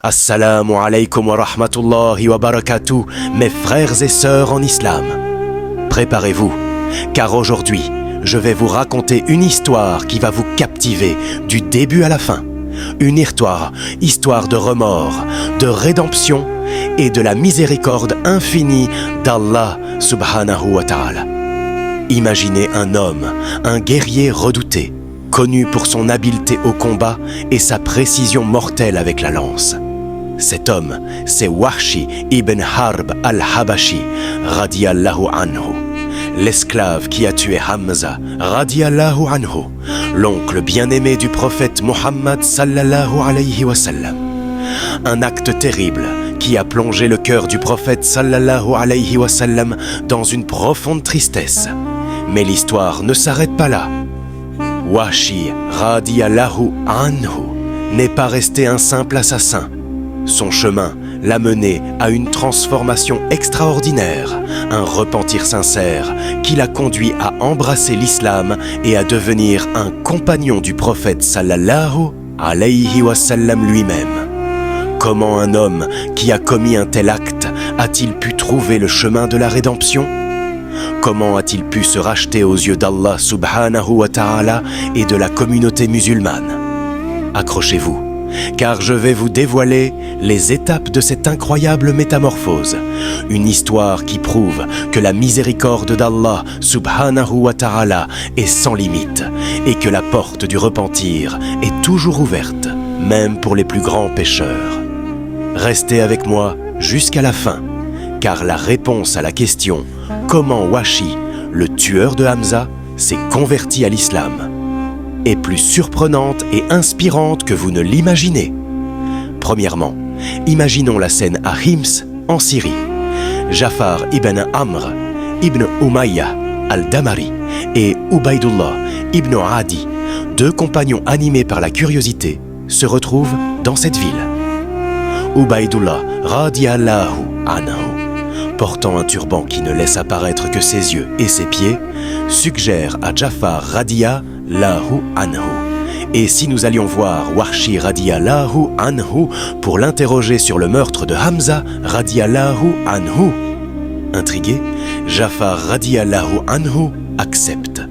Assalamu alaikum wa rahmatullahi wa barakatuh, mes frères et sœurs en islam. Préparez-vous, car aujourd'hui, je vais vous raconter une histoire qui va vous captiver du début à la fin. Une histoire de remords, de rédemption et de la miséricorde infinie d'Allah subhanahu wa ta'ala. Imaginez un homme, un guerrier redouté, connu pour son habileté au combat et sa précision mortelle avec la lance. Cet homme, c'est Wahshi ibn Harb al-Habashi, radiyallahu anhu, l'esclave qui a tué Hamza, radiyallahu anhu, l'oncle bien-aimé du prophète Muhammad sallallahu alayhi wa sallam. Un acte terrible qui a plongé le cœur du prophète sallallahu alayhi wa sallam dans une profonde tristesse. Mais l'histoire ne s'arrête pas là. Wahshi radiyallahu anhu n'est pas resté un simple assassin. Son chemin l'a mené à une transformation extraordinaire, un repentir sincère qui l'a conduit à embrasser l'islam et à devenir un compagnon du prophète sallallahu alayhi wa sallam lui-même. Comment un homme qui a commis un tel acte a-t-il pu trouver le chemin de la rédemption ? Comment a-t-il pu se racheter aux yeux d'Allah subhanahu wa ta'ala et de la communauté musulmane ? Accrochez-vous, car je vais vous dévoiler les étapes de cette incroyable métamorphose, une histoire qui prouve que la miséricorde d'Allah subhanahu wa ta'ala est sans limite et que la porte du repentir est toujours ouverte, même pour les plus grands pécheurs. Restez avec moi jusqu'à la fin, car la réponse à la question « Comment Wahshi, le tueur de Hamza, s'est converti à l'islam ?» est plus surprenante et inspirante que vous ne l'imaginez. Premièrement, imaginons la scène à Hims, en Syrie. Jafar ibn Amr ibn Umayya al-Damari et Ubaydullah ibn Adi, deux compagnons animés par la curiosité, se retrouvent dans cette ville. Ubaydullah radiyallahu anhu, portant un turban qui ne laisse apparaître que ses yeux et ses pieds, suggère à Jafar radiyallahu anhu. Et si nous allions voir Wahshi radiyallahu anhu pour l'interroger sur le meurtre de Hamza radiyallahu anhu? Intrigué, Jafar radiyallahu anhu accepte.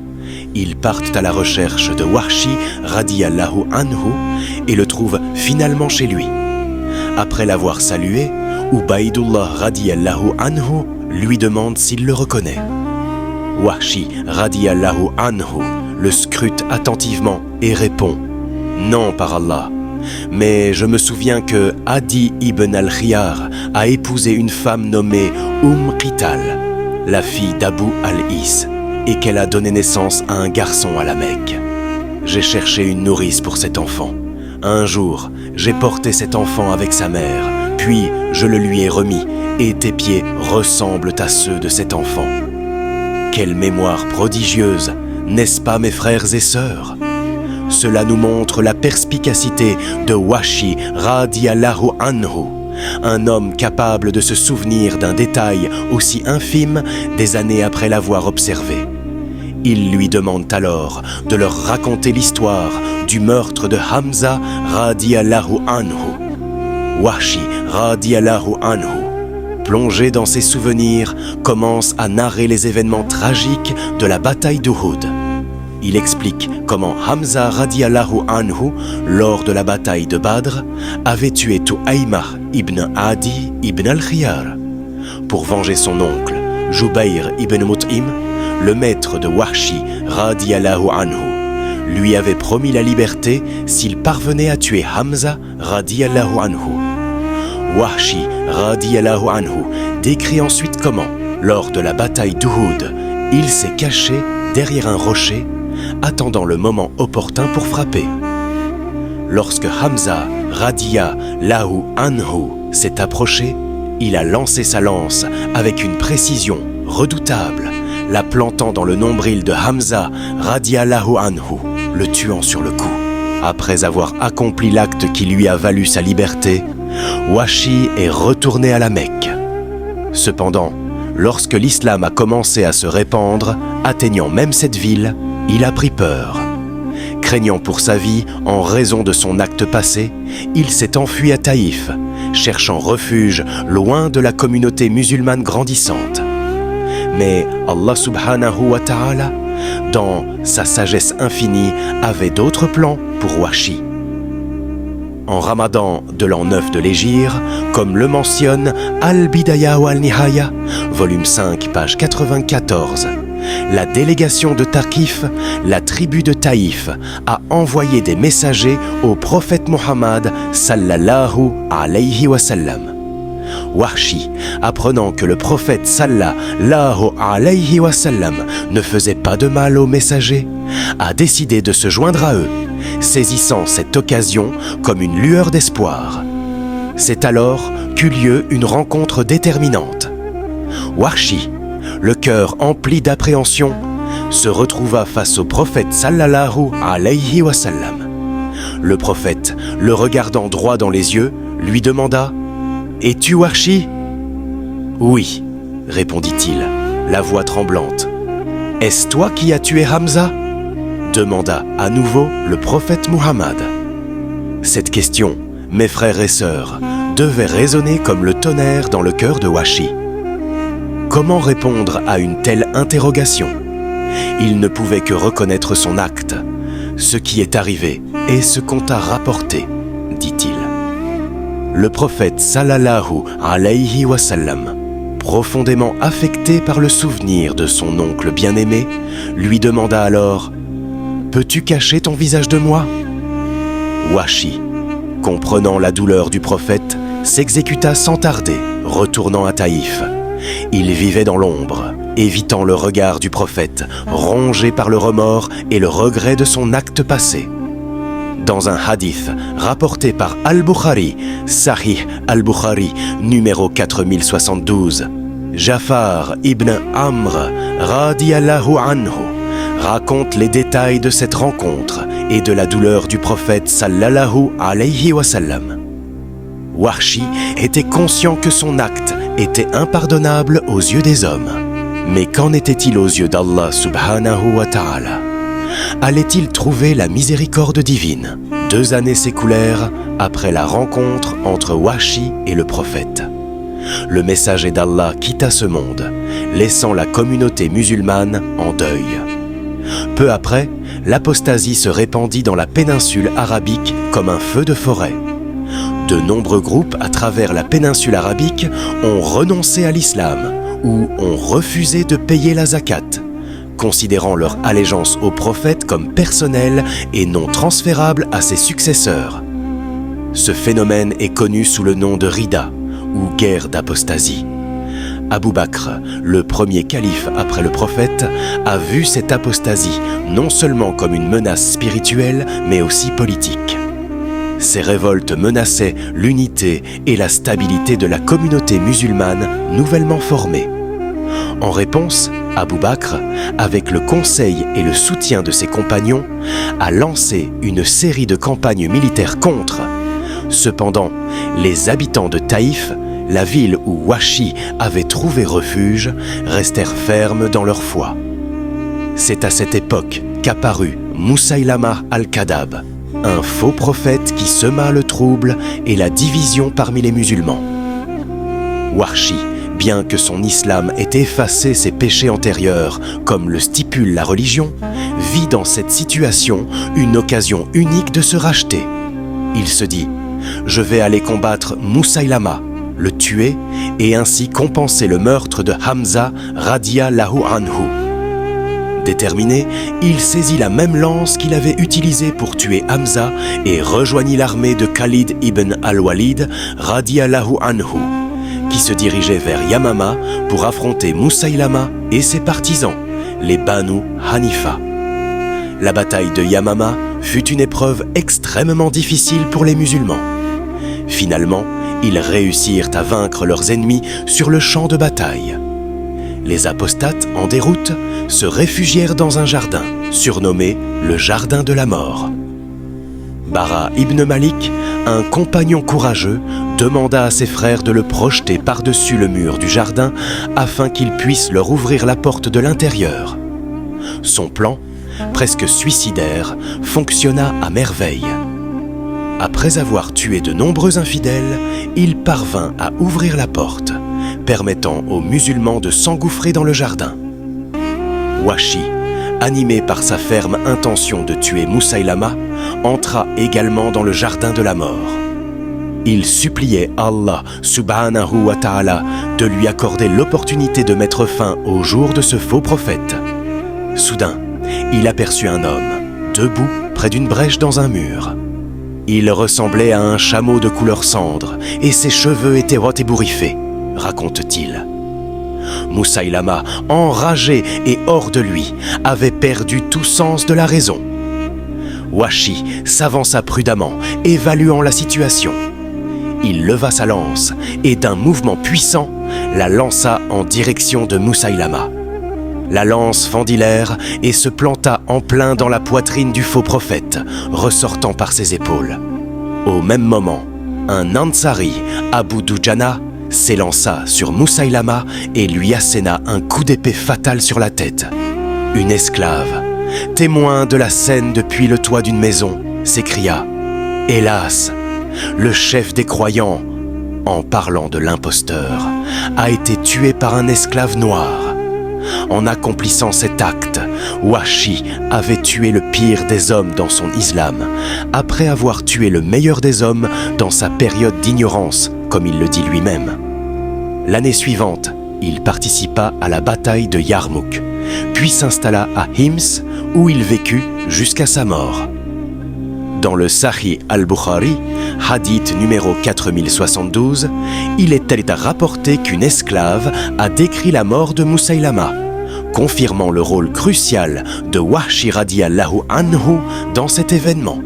Ils partent à la recherche de Wahshi radiyallahu anhu et le trouvent finalement chez lui. Après l'avoir salué, Ubaydullah radiyallahu anhu lui demande s'il le reconnaît. Wahshi radiyallahu anhu le scrute attentivement et répond « Non, par Allah, mais je me souviens que Adi ibn al-Khiyar a épousé une femme nommée Qital, la fille d'Abu al-Is, et qu'elle a donné naissance à un garçon à la Mecque. J'ai cherché une nourrice pour cet enfant. Un jour, j'ai porté cet enfant avec sa mère, puis je le lui ai remis, et tes pieds ressemblent à ceux de cet enfant. » Quelle mémoire prodigieuse, n'est-ce pas mes frères et sœurs ? Cela nous montre la perspicacité de Wahshi radiyallahu anhu, un homme capable de se souvenir d'un détail aussi infime des années après l'avoir observé. Il lui demande alors de leur raconter l'histoire du meurtre de Hamza radiyallahu anhu. Wahshi radiyallahu anhu, plongé dans ses souvenirs, commence à narrer les événements tragiques de la bataille d'Uhud. Il explique comment Hamza radiyallahu anhu, lors de la bataille de Badr, avait tué Tu'aymah ibn Adi ibn al-Khiyar. Pour venger son oncle, Jubayr ibn Mut'im, le maître de Wahshi radiyallahu anhu, lui avait promis la liberté s'il parvenait à tuer Hamza radiyallahu anhu. Wahshi radiyallahu anhu décrit ensuite comment, lors de la bataille d'Uhud, il s'est caché derrière un rocher, attendant le moment opportun pour frapper. Lorsque Hamza radiyallahu anhu s'est approché, il a lancé sa lance avec une précision redoutable, la plantant dans le nombril de Hamza radiyallahu anhu, le tuant sur le coup. Après avoir accompli l'acte qui lui a valu sa liberté, Wahshi est retourné à la Mecque. Cependant, lorsque l'islam a commencé à se répandre, atteignant même cette ville, il a pris peur. Craignant pour sa vie en raison de son acte passé, il s'est enfui à Taïf, cherchant refuge loin de la communauté musulmane grandissante. Mais Allah subhanahu wa ta'ala, dans sa sagesse infinie, avait d'autres plans pour Wahshi. En Ramadan de l'an 9 de l'Hégire, comme le mentionne Al-Bidaya wa Al-Nihaya, volume 5, page 94, la délégation de Thaqif, la tribu de Taïf, a envoyé des messagers au prophète Muhammad sallallahu alayhi wa sallam. Wahshi, apprenant que le prophète sallallahu alayhi wa sallam ne faisait pas de mal aux messagers, a décidé de se joindre à eux, saisissant cette occasion comme une lueur d'espoir. C'est alors qu'eut lieu une rencontre déterminante. Wahshi, le cœur empli d'appréhension, se retrouva face au prophète sallallahu alayhi wa sallam. Le prophète, le regardant droit dans les yeux, lui demanda « Es-tu Wahshi » ?« Oui, » répondit-il, la voix tremblante. « Est-ce toi qui as tué Hamza ?» demanda à nouveau le prophète Muhammad. Cette question, mes frères et sœurs, devait résonner comme le tonnerre dans le cœur de Wahshi. Comment répondre à une telle interrogation ? Il ne pouvait que reconnaître son acte. Ce qui est arrivé et ce qu'on t'a rapporté, dit-il. Le prophète sallallahu alayhi wa sallam, profondément affecté par le souvenir de son oncle bien-aimé, lui demanda alors « Peux-tu cacher ton visage de moi ?» Wahshi, comprenant la douleur du prophète, s'exécuta sans tarder, retournant à Taïf. Il vivait dans l'ombre, évitant le regard du prophète, rongé par le remords et le regret de son acte passé. Dans un hadith rapporté par Al-Bukhari, Sahih Al-Bukhari, numéro 4072, Jafar ibn Amr, radiyallahu anhu, raconte les détails de cette rencontre et de la douleur du prophète sallallahu alayhi wa sallam. Wahshi était conscient que son acte était impardonnable aux yeux des hommes. Mais qu'en était-il aux yeux d'Allah subhanahu wa ta'ala ? Allait-il trouver la miséricorde divine ? 2 années s'écoulèrent après la rencontre entre Wahshi et le prophète. Le messager d'Allah quitta ce monde, laissant la communauté musulmane en deuil. Peu après, l'apostasie se répandit dans la péninsule arabique comme un feu de forêt. De nombreux groupes à travers la péninsule arabique ont renoncé à l'islam ou ont refusé de payer la zakat, considérant leur allégeance au prophète comme personnelle et non transférable à ses successeurs. Ce phénomène est connu sous le nom de Rida, ou guerre d'apostasie. Abu Bakr, le premier calife après le prophète, a vu cette apostasie non seulement comme une menace spirituelle, mais aussi politique. Ces révoltes menaçaient l'unité et la stabilité de la communauté musulmane nouvellement formée. En réponse, Abu Bakr, avec le conseil et le soutien de ses compagnons, a lancé une série de campagnes militaires contre. Cependant, les habitants de Taïf, la ville où Wahshi avait trouvé refuge, restèrent fermes dans leur foi. C'est à cette époque qu'apparut Musaylama al-Kadhab, un faux prophète qui sema le trouble et la division parmi les musulmans. Wahshi, bien que son islam ait effacé ses péchés antérieurs, comme le stipule la religion, vit dans cette situation une occasion unique de se racheter. Il se dit « Je vais aller combattre Musaylama, le tuer et ainsi compenser le meurtre de Hamza radiyallahu anhu. » Déterminé, il saisit la même lance qu'il avait utilisée pour tuer Hamza et rejoignit l'armée de Khalid ibn al-Walid radiyallahu anhu, qui se dirigeait vers Yamama pour affronter Musaylama et ses partisans, les Banu Hanifa. La bataille de Yamama fut une épreuve extrêmement difficile pour les musulmans. Finalement, ils réussirent à vaincre leurs ennemis sur le champ de bataille. Les apostates, en déroute, se réfugièrent dans un jardin, surnommé le Jardin de la Mort. Bara ibn Malik, un compagnon courageux, demanda à ses frères de le projeter par-dessus le mur du jardin afin qu'ils puissent leur ouvrir la porte de l'intérieur. Son plan, presque suicidaire, fonctionna à merveille. Après avoir tué de nombreux infidèles, il parvint à ouvrir la porte, permettant aux musulmans de s'engouffrer dans le jardin. Wahshi, animé par sa ferme intention de tuer Moussaïlama, entra également dans le jardin de la mort. Il suppliait Allah subhanahu wa ta'ala de lui accorder l'opportunité de mettre fin au jour de ce faux prophète. Soudain, il aperçut un homme, debout près d'une brèche dans un mur. Il ressemblait à un chameau de couleur cendre et ses cheveux étaient ébouriffés, raconte-t-il. Moussaïlama, enragé et hors de lui, avait perdu tout sens de la raison. Wahshi s'avança prudemment, évaluant la situation. Il leva sa lance et d'un mouvement puissant, la lança en direction de Moussaïlama. La lance fendit l'air et se planta en plein dans la poitrine du faux prophète, ressortant par ses épaules. Au même moment, un Ansari, Abu Dujana, s'élança sur Moussaïlama et lui asséna un coup d'épée fatal sur la tête. Une esclave, témoin de la scène depuis le toit d'une maison, s'écria « Hélas, le chef des croyants, en parlant de l'imposteur, a été tué par un esclave noir. En accomplissant cet acte, Wahshi avait tué le pire des hommes dans son islam, après avoir tué le meilleur des hommes dans sa période d'ignorance, comme il le dit lui-même. L'année suivante, il participa à la bataille de Yarmouk, puis s'installa à Hims, où il vécut jusqu'à sa mort. Dans le Sahih al-Bukhari, hadith numéro 4072, il est rapporté qu'une esclave a décrit la mort de Moussaïlama, confirmant le rôle crucial de Wahshi radiyallahu anhu dans cet événement.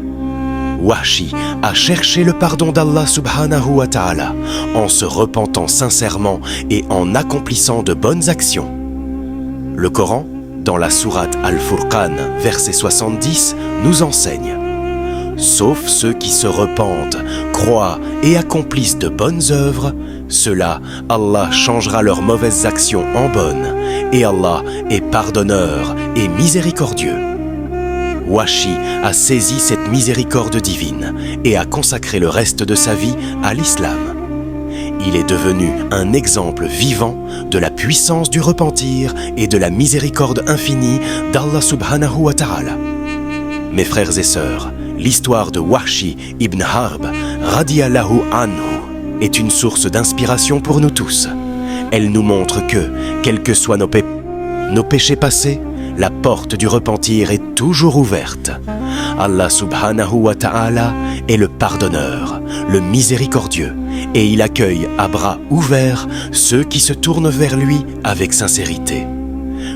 Wahshi a cherché le pardon d'Allah subhanahu wa ta'ala en se repentant sincèrement et en accomplissant de bonnes actions. Le Coran, dans la sourate Al-Furqan, verset 70, nous enseigne: sauf ceux qui se repentent, croient et accomplissent de bonnes œuvres, ceux-là, Allah changera leurs mauvaises actions en bonnes, et Allah est pardonneur et miséricordieux. Wahshi a saisi cette miséricorde divine et a consacré le reste de sa vie à l'islam. Il est devenu un exemple vivant de la puissance du repentir et de la miséricorde infinie d'Allah subhanahu wa ta'ala. Mes frères et sœurs, l'histoire de Wahshi ibn Harb, radiyallahu anhu, est une source d'inspiration pour nous tous. Elle nous montre que, quels que soient nos péchés passés, la porte du repentir est toujours ouverte. Allah subhanahu wa ta'ala est le pardonneur, le miséricordieux, et il accueille à bras ouverts ceux qui se tournent vers lui avec sincérité.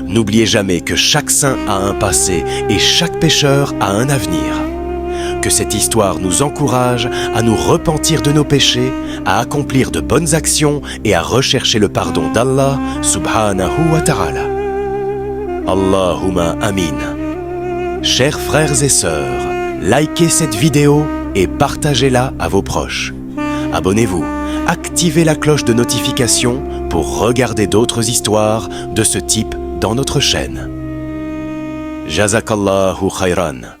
N'oubliez jamais que chaque saint a un passé et chaque pécheur a un avenir. Que cette histoire nous encourage à nous repentir de nos péchés, à accomplir de bonnes actions et à rechercher le pardon d'Allah subhanahu wa ta'ala. Allahumma amin. Chers frères et sœurs, likez cette vidéo et partagez-la à vos proches. Abonnez-vous, activez la cloche de notification pour regarder d'autres histoires de ce type dans notre chaîne. Jazakallahu khayran.